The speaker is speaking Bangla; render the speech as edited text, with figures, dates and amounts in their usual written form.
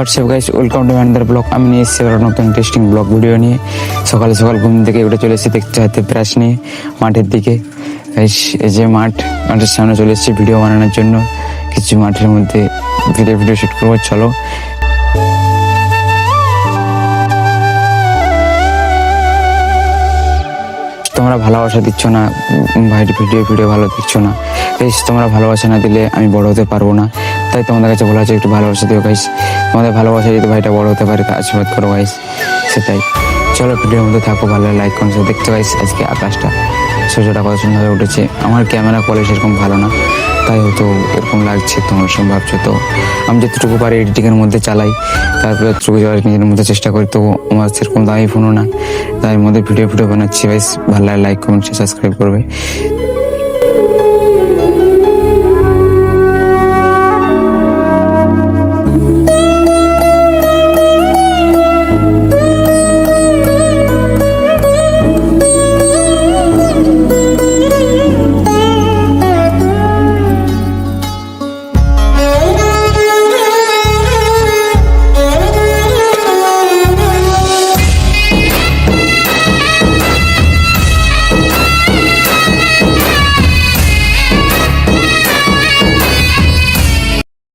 WhatsApp guys, welcome to Mandar blog. আমি নিয়ে এসেছি একটা নতুন ইন্টারেস্টিং ব্লগ ভিডিও নিয়ে। সকাল সকাল ঘুম থেকে উঠে চলে এসেছি দেখতে হাতে ব্রাশ নিয়ে মাঠের দিকে। গাইস এই যে মাঠের সামনে চলে এসেছি ভিডিও বানানোর জন্য। কিছু মাঠের মধ্যে ভিডিও শুট করবো, চলো। তোমরা ভালোবাসা দিচ্ছ না ভাই, ভিডিও ভালো দিচ্ছ না গাইস। তোমরা ভালোবাসা না দিলে আমি বড় হতে পারবো না, তাই তোমাদের কাছে বলা হচ্ছে একটু ভালোবাসা দিও গাইস। তোমাদের ভালোবাসা যদি ভাইটা বড় হতে পারে তা আশীর্বাদ করো গাইস, সেটাই। চলো ভিডিওর মধ্যে থাকো, ভালো লাইক করো। দেখতে গাইস আজকে আকাশটা সূর্যটা কত সুন্দরভাবে উঠেছে। আমার ক্যামেরা কোয়ালিটি সেরকম ভালো না, তাই হয়তো এরকম লাগছে, তোমরা সব ভাবছো। তো আমি যতটুকু পারি এডিটিংয়ের মধ্যে চালাই, তারপরে যতটুকু যাওয়ার নিজের মধ্যে চেষ্টা করি। তো আমার সেরকম দামি ফোনও না, তাই মধ্যে ভিডিও বানাচ্ছি গাইস। ভালো লাগে লাইক কমেন্ট সাবস্ক্রাইব করবে।